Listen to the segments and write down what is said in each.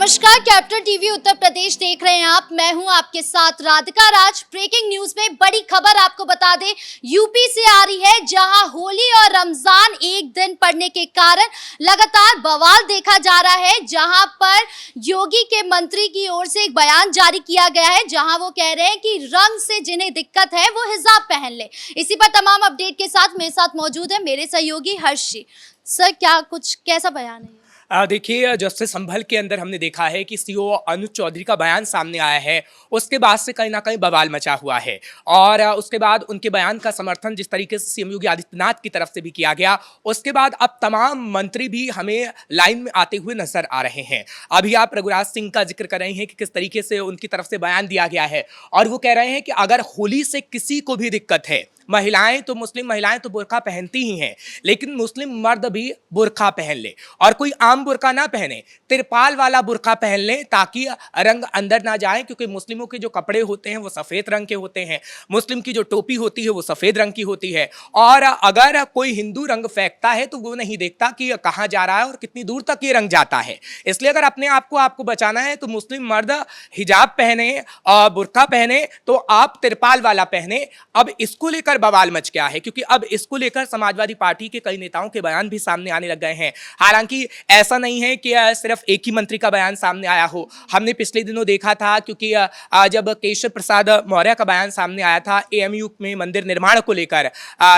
नमस्कार, capital TV Uttar Pradesh देख रहे हैं आप। मैं हूं आपके साथ राधिका राज। ब्रेकिंग न्यूज में बड़ी खबर आपको बता दें, यूपी से आ रही है, जहां होली और रमजान एक दिन पड़ने के कारण लगातार बवाल देखा जा रहा है। जहां पर योगी के मंत्री की ओर से एक बयान जारी किया गया है, जहां वो कह रहे हैं कि रंग से जिन्हें दिक्कत है वो हिजाब पहन ले। इसी पर तमाम अपडेट के साथ मेरे साथ मौजूद है मेरे सहयोगी हर्ष जी। सर, कैसा बयान है? देखिए, जब से संभल के अंदर हमने देखा है कि सीओ अनुज चौधरी का बयान सामने आया है, उसके बाद से कहीं ना कहीं बवाल मचा हुआ है। और उसके बाद उनके बयान का समर्थन जिस तरीके से सीएम योगी आदित्यनाथ की तरफ से भी किया गया, उसके बाद अब तमाम मंत्री भी हमें लाइन में आते हुए नजर आ रहे हैं। अभी आप रघुराज सिंह का जिक्र कर रहे हैं कि किस तरीके से उनकी तरफ से बयान दिया गया है, और वो कह रहे हैं कि अगर होली से किसी को भी दिक्कत है, मुस्लिम महिलाएं तो बुर्का पहनती ही हैं, लेकिन मुस्लिम मर्द भी बुर्का पहन ले, और कोई आम बुर्का ना पहने, तिरपाल वाला बुर्का पहन ले, ताकि रंग अंदर ना जाए। क्योंकि मुस्लिमों के जो कपड़े होते हैं वो सफेद रंग के होते हैं, मुस्लिम की जो टोपी होती है वो सफेद रंग की होती है। और अगर कोई हिंदू रंग फेंकता है तो वो नहीं देखता कि कहाँ जा रहा है और कितनी दूर तक ये रंग जाता है। इसलिए अगर अपने आप को आपको बचाना है तो मुस्लिम मर्द हिजाब पहने और बुर्का पहने, तो आप तिरपाल वाला पहने। अब इसको लेकर बवाल मच गया है, क्योंकि अब इसको लेकर समाजवादी पार्टी के कई नेताओं के बयान भी सामने आने लग गए हैं। हालांकि ऐसा नहीं है कि सिर्फ एक ही मंत्री का बयान सामने आया हो। हमने पिछले दिनों देखा था, क्योंकि जब केशव प्रसाद मौर्य का बयान सामने आया था एएमयू में मंदिर निर्माण को लेकर,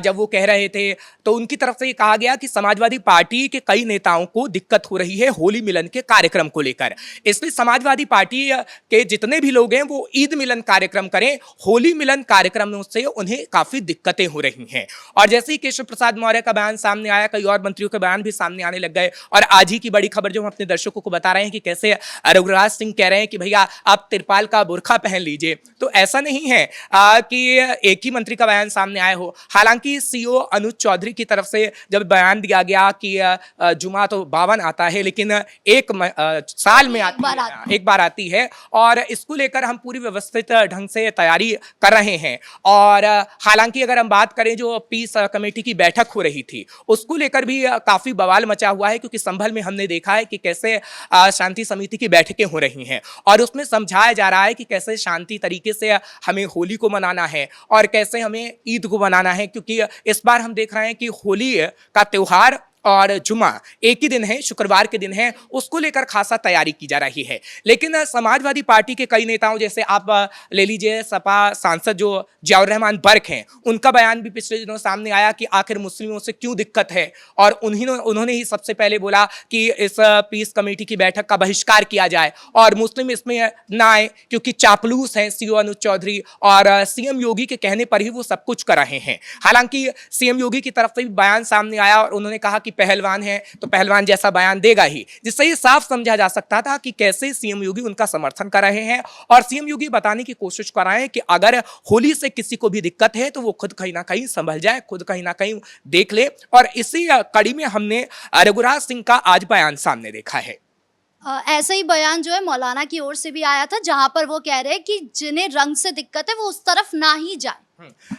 जब वो कह रहे थे तो उनकी तरफ से ये कहा गया कि समाजवादी पार्टी के कई नेताओं को दिक्कत हो रही है होली मिलन के कार्यक्रम को लेकर। इसलिए समाजवादी पार्टी के जितने भी लोग हैं वो ईद मिलन कार्यक्रम करें, होली मिलन कार्यक्रम से उन्हें काफी दिक्कतें हो रही हैं। और जैसे ही केशव प्रसाद मौर्य का बयान सामने आया, कई और मंत्रियों के बयान भी सामने आने लग गए। और आज ही की बड़ी खबर जो हम अपने दर्शकों को बता रहे हैं कि कैसे रघुराज सिंह कह रहे हैं कि भैया आप तिरपाल का बुर्का पहन लीजिए। तो ऐसा नहीं है कि एक ही मंत्री का बयान सामने आया हो। हालांकि सीओ अनुज चौधरी की तरफ से जब बयान दिया गया कि जुमा तो 52 आता है, लेकिन एक साल में एक बार आती है, और इसको लेकर हम पूरी व्यवस्थित ढंग से तैयारी कर रहे हैं। और हालांकि अगर हम बात करें, जो पीस कमेटी की बैठक हो रही थी उसको लेकर भी काफी बवाल मचा हुआ है, क्योंकि संभल में हमने देखा है कि कैसे शांति समिति की बैठकें हो रही हैं, और उसमें समझाया जा रहा है कि कैसे शांति तरीके से हमें होली को मनाना है और कैसे हमें ईद को मनाना है। क्योंकि इस बार हम देख रहे हैं कि होली का त्योहार और जुमा एक ही दिन है, शुक्रवार के दिन है, उसको लेकर खासा तैयारी की जा रही है। लेकिन समाजवादी पार्टी के कई नेताओं, जैसे आप ले लीजिए सपा सांसद जो जियाउर रहमान बर्क हैं, उनका बयान भी पिछले दिनों सामने आया कि आखिर मुस्लिमों से क्यों दिक्कत है, और उन्होंने ही सबसे पहले बोला कि इस पीस कमेटी की बैठक का बहिष्कार किया जाए और मुस्लिम इसमें ना आए, क्योंकि चापलूस हैं सीओ अनुज चौधरी, और सीएम योगी के कहने पर ही वो सब कुछ कर रहे हैं। हालांकि सीएम योगी की तरफ से भी बयान सामने आया, और उन्होंने कहा कि पहलवान है तो पहलवान जैसा बयान देगा ही, जिससे ये साफ समझा जा सकता था कि कैसे सीएम योगी उनका समर्थन कर रहे हैं। और सीएम योगी बताने की कोशिश कर रहे हैं कि अगर होली से किसी को भी दिक्कत है तो वो खुद कहीं ना कहीं संभल जाए, खुद कहीं ना कहीं देख ले। और इसी कड़ी में हमने रघुराज सिंह का आज बयान सामने देखा है। ऐसा ही बयान जो है मौलाना की ओर से भी आया था, जहां पर वो कह रहे हैं कि जिन्हें रंग से दिक्कत है वो उस तरफ ना ही जाए।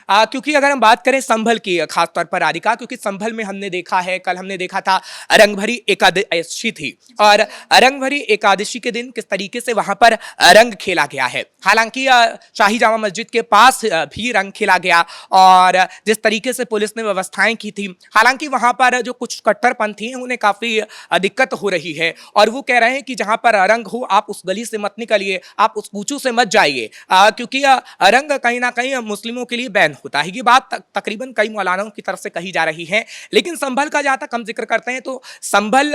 क्योंकि अगर हम बात करें संभल की, खासतौर पर राधिका, क्योंकि संभल में हमने देखा है, कल हमने देखा था रंगभरी एकादशी थी, और रंगभरी एकादशी के दिन किस तरीके से वहां पर रंग खेला गया है। हालांकि शाही जामा मस्जिद के पास भी रंग खेला गया, और जिस तरीके से पुलिस ने व्यवस्थाएं की थी, हालांकि वहां पर जो कुछ कट्टरपंथी हैं उन्हें काफी दिक्कत हो रही है, और वो कह रहे हैं कि जहां पर रंग हो आप उस गली से मत निकलिए, आप उस कूचों से मत जाइए, क्योंकि रंग कहीं ना कहीं मुस्लिमों के लिए बैन होता है। ये बात तकरीबन कई मौलानाओं की तरफ से कही जा रही है। लेकिन संभल का जहां तक हम जिक्र करते हैं, तो संभल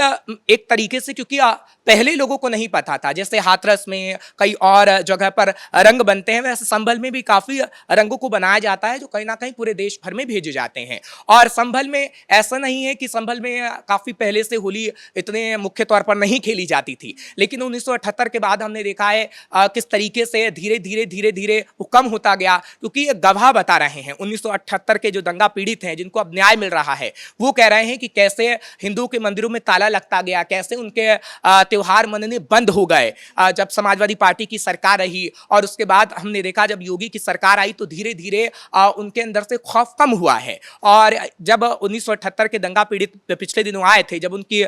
एक तरीके से, क्योंकि पहले लोगों को नहीं पता था, जैसे हाथरस में कई और जगह पर रंग बनते हैं, वैसे संभल में भी काफी रंगों को बनाया जाता है, जो कहीं ना कहीं पूरे देश भर में भेजे जाते हैं। और संभल में ऐसा नहीं है कि संभल में काफी पहले से होली इतने मुख्य तौर पर नहीं खेली जाती थी, लेकिन 1978 के बाद हमने देखा है किस तरीके से धीरे धीरे वो कम होता गया, क्योंकि गवाह अफवाह बता रहे हैं। 1978 के जो दंगा पीड़ित हैं, जिनको अब न्याय मिल रहा है, वो कह रहे हैं कि कैसे हिंदुओं के मंदिरों में ताला लगता गया, कैसे उनके त्योहार मनने बंद हो गए जब समाजवादी पार्टी की सरकार रही। और उसके बाद हमने देखा जब योगी की सरकार आई तो धीरे धीरे उनके अंदर से खौफ कम हुआ है। और जब 1978 के दंगा पीड़ित पिछले दिनों आए थे, जब उनकी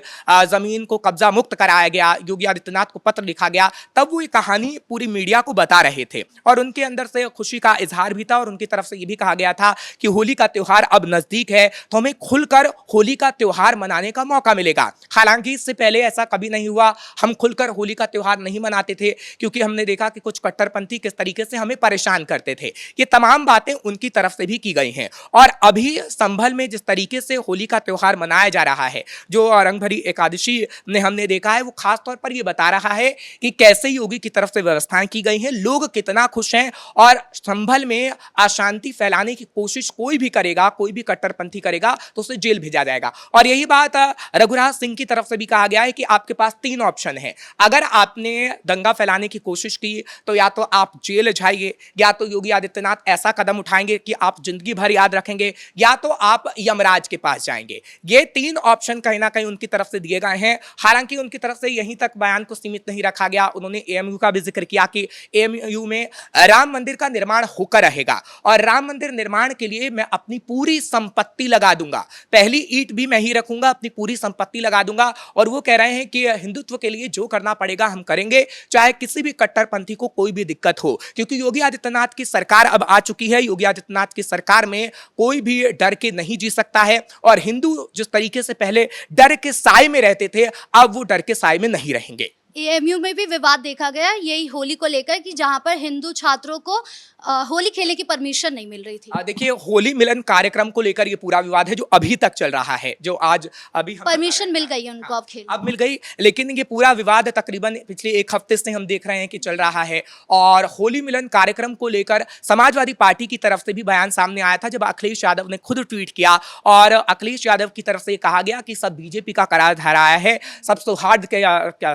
जमीन को कब्जा मुक्त कराया गया, योगी आदित्यनाथ को पत्र लिखा गया, तब वो ये कहानी पूरी मीडिया को बता रहे थे और उनके अंदर से खुशी का इजहार भी था। और उनकी तरफ से ये भी कहा गया था कि होली का त्योहार अब नजदीक है तो हमें खुलकर होली का त्योहार मनाने का मौका मिलेगा। हालांकि इससे पहले ऐसा कभी नहीं हुआ, हम खुलकर होली का त्योहार नहीं मनाते थे क्योंकि हमने देखा कि कुछ कट्टरपंथी किस तरीके से हमें परेशान करते थे। ये तमाम बातें उनकी तरफ से भी की गई हैं। और अभी संभल में जिस तरीके से होली का त्योहार मनाया जा रहा है, जो रंगभरी एकादशी ने हमने देखा है, वो खास तौर पर ये बता रहा है कि कैसे योगी की तरफ से व्यवस्थाएं की गई हैं, लोग कितना खुश हैं। और संभल में अशांति फैलाने की कोशिश कोई भी करेगा, कोई भी कट्टरपंथी करेगा तो उसे जेल भेजा जाएगा। और यही बात रघुराज सिंह की तरफ से भी कहा गया है कि आपके पास 3 ऑप्शन है। अगर आपने दंगा फैलाने की कोशिश की तो या तो आप जेल जाइए, या तो योगी आदित्यनाथ ऐसा कदम उठाएंगे कि आप जिंदगी भर याद रखेंगे, या तो आप यमराज के पास जाएंगे। ये 3 ऑप्शन कहीं ना कहीं उनकी तरफ से दिए गए हैं। हालांकि उनकी तरफ से यहीं तक बयान को सीमित नहीं रखा गया, उन्होंने एएमयू का भी जिक्र किया कि एएमयू में राम मंदिर का निर्माण होकर रहेगा और राम मंदिर निर्माण के लिए मैं अपनी पूरी संपत्ति लगा दूंगा, पहली ईंट भी मैं ही रखूंगा, अपनी पूरी संपत्ति लगा दूंगा। और वो कह रहे हैं कि हिंदुत्व के लिए जो करना पड़ेगा हम करेंगे, चाहे किसी भी कट्टरपंथी को कोई भी दिक्कत हो, क्योंकि योगी आदित्यनाथ की सरकार अब आ चुकी है। योगी आदित्यनाथ की सरकार में कोई भी डर के नहीं जी सकता है और हिंदू जिस तरीके से पहले डर के साए में रहते थे, अब वो डर के साए में नहीं रहेंगे। एएमयू में भी विवाद देखा गया यही होली को लेकर कि जहां पर हिंदू छात्रों को होली खेलने की परमिशन नहीं मिल रही थी। देखिए, होली मिलन कार्यक्रम को लेकर ये पूरा विवाद है जो अभी तक चल रहा है, जो आज अभी परमिशन मिल गई है उनको, अब खेल अब मिल गई, लेकिन ये पूरा विवाद तकरीबन पिछले 1 हफ्ते से हम देख रहे हैं कि चल रहा है। और होली मिलन कार्यक्रम को लेकर समाजवादी पार्टी की तरफ से भी बयान सामने आया था, जब अखिलेश यादव ने खुद ट्वीट किया और अखिलेश यादव की तरफ से कहा गया कि सब बीजेपी का करार धराया है, सब सौहार्द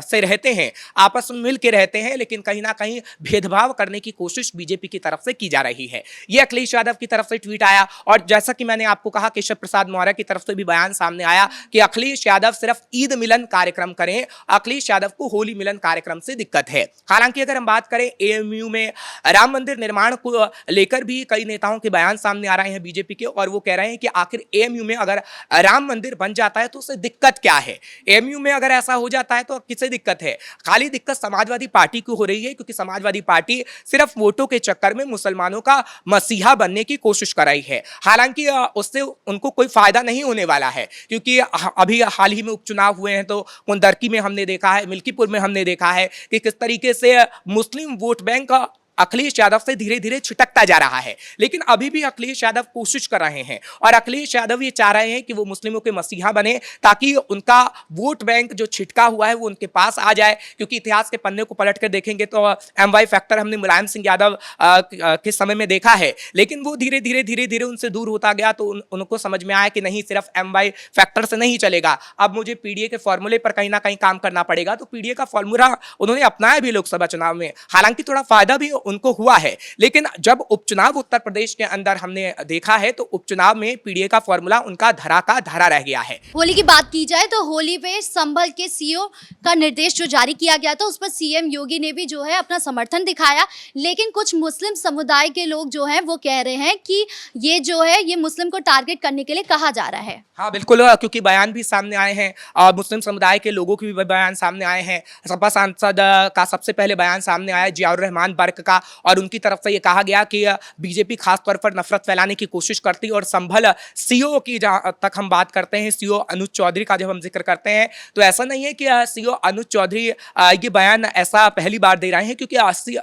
से रहते हैं, आपस में मिल के रहते हैं, लेकिन कहीं ना कहीं भेदभाव करने की कोशिश बीजेपी की तरफ से की जा रही है। ये अखिलेश यादव की तरफ से ट्वीट आया। और जैसा कि मैंने आपको कहा, केशव प्रसाद मौर्य की तरफ से भी बयान सामने आया कि अखिलेश यादव सिर्फ ईद मिलन कार्यक्रम करें, अखिलेश यादव को होली मिलन कार्यक्रम से दिक्कत है। हालांकि अगर हम बात करें एएमयू में राम मंदिर निर्माण को लेकर भी कई नेताओं के बयान सामने आ रहे हैं बीजेपी के, और वो कह रहे हैं कि आखिर एएमयू में अगर राम मंदिर बन जाता है तो उससे दिक्कत क्या है। एएमयू में अगर ऐसा हो जाता है तो किसे दिक्कत है? खाली दिक्कत समाजवादी पार्टी को हो रही है, क्योंकि समाजवादी पार्टी सिर्फ वोटों के चक्कर में मुसलमानों का मसीहा बनने की कोशिश कर रही है। हालांकि उससे उनको कोई फायदा नहीं होने वाला है, क्योंकि अभी हाल ही में उपचुनाव हुए हैं तो कुंदरकी में हमने देखा है, मिल्कीपुर में हमने देखा है कि किस तरीके से मुस्लिम वोट बैंक अखिलेश यादव से धीरे धीरे छिटकता जा रहा है। लेकिन अभी भी अखिलेश यादव कोशिश कर रहे हैं और अखिलेश यादव ये चाह रहे हैं कि वो मुस्लिमों के मसीहा बने, ताकि उनका वोट बैंक जो छिटका हुआ है वो उनके पास आ जाए। क्योंकि इतिहास के पन्ने को पलट कर देखेंगे तो MY फैक्टर हमने मुलायम सिंह यादव के समय में देखा है, लेकिन वो धीरे धीरे उनसे दूर होता गया। तो उनको समझ में आया कि नहीं, सिर्फ MY फैक्टर से नहीं चलेगा, अब मुझे पीडीए के फॉर्मूले पर कहीं ना कहीं काम करना पड़ेगा। तो पीडीए का फॉर्मूला उन्होंने अपनाया भी लोकसभा चुनाव में, हालांकि थोड़ा फायदा भी उनको हुआ है। लेकिन जब उपचुनाव उत्तर प्रदेश के अंदर हमने देखा है तो उपचुनाव में पीडीए का फॉर्मूला उनका धरा का धरा रह गया है। होली की बात की जाए तो होली पे संभल के सीओ का निर्देश जो जारी किया गया था उस पर सीएम योगी ने भी जो है अपना समर्थन दिखाया, लेकिन कुछ मुस्लिम समुदाय के लोग जो हैं वो कह रहे हैं कि ये जो है ये मुस्लिम को टारगेट करने के लिए कहा जा रहा है। हाँ बिल्कुल, क्योंकि बयान भी सामने आए हैं, मुस्लिम समुदाय के लोगों के भी बयान सामने आए हैं। सपा सांसद का सबसे पहले बयान सामने आया जियाउर रहमान बर्क का, और उनकी तरफ से ये कहा गया कि बीजेपी खास तौर पर नफरत फैलाने की कोशिश करती है। और संभल सीओ की जहां तक हम बात करते हैं, सीओ अनुज चौधरी का जब हम जिक्र करते हैं तो ऐसा नहीं है कि सीओ अनुज चौधरी ये बयान ऐसा पहली बार दे रहे हैं, क्योंकि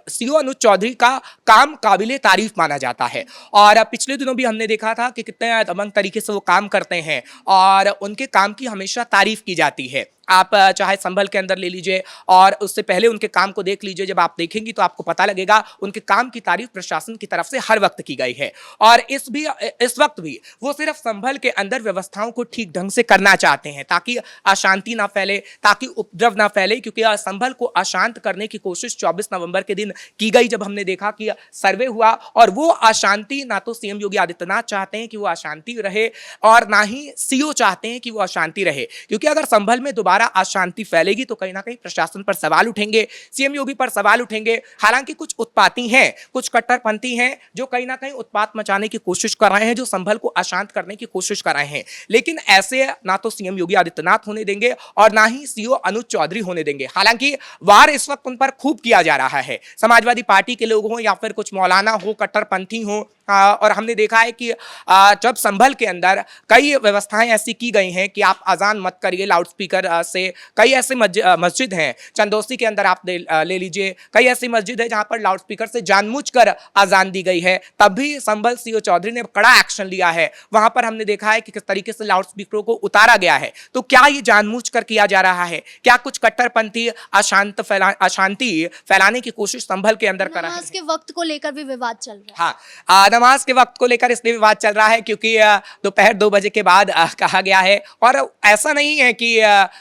सीओ अनुज चौधरी का काम काबिले तारीफ माना जाता है। और पिछले दिनों भी हमने देखा था कि कितने दमंग तरीके से वो काम करते हैं और उनके काम की हमेशा तारीफ की जाती है। आप चाहे संभल के अंदर ले लीजिए और उससे पहले उनके काम को देख लीजिए। जब आप देखेंगी तो आपको पता लगेगा उनके काम की तारीफ प्रशासन की तरफ से हर वक्त की गई है। और इस वक्त भी वो सिर्फ संभल के अंदर व्यवस्थाओं को ठीक ढंग से करना चाहते हैं ताकि अशांति ना फैले, ताकि उपद्रव ना फैले, क्योंकि संभल को अशांत करने की कोशिश 24 नवंबर के दिन की गई, जब हमने देखा कि सर्वे हुआ। और वो अशांति ना तो सीएम योगी आदित्यनाथ चाहते हैं कि वो अशांति रहे और ना ही सीओ चाहते हैं कि वो अशांति रहे, क्योंकि अगर संभल में दोबारा अशांति फैलेगी तो कहीं ना कहीं प्रशासन पर सवाल उठेंगे, सीएम योगी पर सवाल उठेंगे। हालांकि कुछ उत्पाती हैं, कुछ कट्टरपंथी हैं जो कहीं ना कहीं उत्पात मचाने की कोशिश कर रहे हैं, जो संभल को अशांत करने की कोशिश कर रहे हैं, लेकिन ऐसे ना तो सीएम योगी आदित्यनाथ होने देंगे और ना ही सीओ अनुज चौधरी होने देंगे। हालांकि वार इस वक्त उन पर खूब किया जा रहा है, समाजवादी पार्टी के लोग हों या फिर कुछ मौलाना हो, कट्टरपंथी हो। और हमने देखा है कि जब संभल के अंदर कई व्यवस्थाएं ऐसी की गई हैं कि आप अजान मत करिए लाउडस्पीकर से। कई ऐसे मस्जिद हैं, चंदौसी के अंदर आप ले लीजिए, कई ऐसी मस्जिद है जहां पर लाउडस्पीकर से जानबूझकर अजान दी गई है, तब भी संभल सीओ चौधरी ने कड़ा एक्शन लिया है। वहां पर हमने देखा है कि किस तरीके से लाउडस्पीकरों को उतारा गया है। तो क्या ये जानबूझकर किया जा रहा है? क्या कुछ कट्टरपंथी अशांति फैलाने की कोशिश संभल के अंदर कर रहे हैं? नमाज के वक्त को लेकर भी विवाद चल रहा है। हाँ, नमाज के वक्त को लेकर इसलिए विवाद चल रहा है क्योंकि दोपहर 2 बजे के बाद कहा गया है, और ऐसा नहीं है कि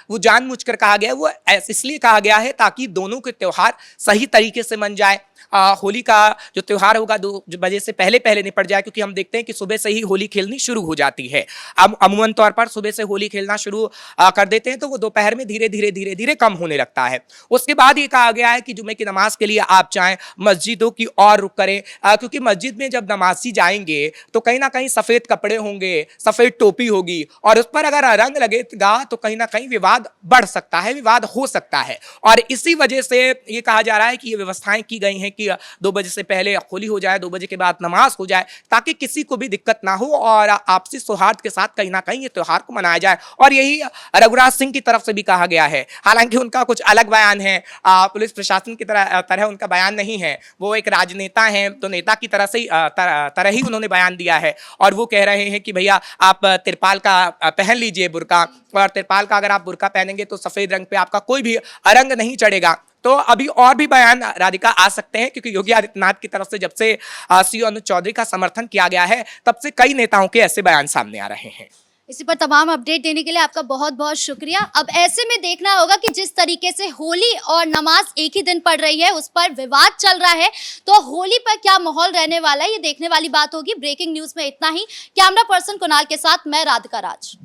वो जानबूझकर कहा गया है, वो इसलिए कहा गया है ताकि दोनों के त्योहार सही तरीके से मन जाए। होली का जो त्योहार होगा 2 बजे से पहले निपट जाए, क्योंकि हम देखते हैं कि सुबह से ही होली खेलनी शुरू हो जाती है। अब अमूमन तौर पर सुबह से होली खेलना शुरू कर देते हैं तो वो दोपहर में धीरे धीरे कम होने लगता है। उसके बाद ये कहा गया है कि जुमे की नमाज के लिए आप चाहें मस्जिदों की और रुख करें, क्योंकि मस्जिद में जब नमाजी जाएंगे तो कहीं ना कहीं सफेद कपड़े होंगे, सफेद टोपी होगी, और उस पर अगर रंग लगेगा तो कहीं ना कहीं विवाद बढ़ सकता है, विवाद हो सकता है। और इसी वजह से ये कहा जा रहा है कि ये व्यवस्थाएं की गई हैं कि 2 बजे से पहले होली हो जाए, 2 बजे के बाद नमाज हो जाए, ताकि किसी को भी दिक्कत ना हो और आपसी सौहार्द के साथ कहीं ना कहीं ये त्योहार को मनाया जाए। और यही रघुराज सिंह की तरफ से भी कहा गया है। हालांकि उनका कुछ अलग बयान है, पुलिस प्रशासन की तरह उनका बयान नहीं है। वो एक राजनेता हैं, तो नेता की तरह ही उन्होंने बयान दिया है, और वो कह रहे हैं कि भैया आप तिरपाल का पहन लीजिए, बुर्का, और तिरपाल का अगर आप बुर्का पहनेंगे तो सफेद रंग पे आपका कोई भी रंग नहीं चढ़ेगा। तो अभी और भी बयान राधिका आ सकते हैं, क्योंकि योगी आदित्यनाथ की तरफ से जब से सीओ अनुज चौधरी का समर्थन किया गया है तब से कई नेताओं के ऐसे बयान सामने आ रहे हैं। इसी पर तमाम अपडेट देने के लिए आपका बहुत बहुत शुक्रिया। अब ऐसे में देखना होगा कि जिस तरीके से होली और नमाज एक ही दिन पड़ रही है, उस पर विवाद चल रहा है, तो होली पर क्या माहौल रहने वाला है, ये देखने वाली बात होगी। ब्रेकिंग न्यूज में इतना ही। कैमरा पर्सन कुणाल के साथ मैं राधिका राज।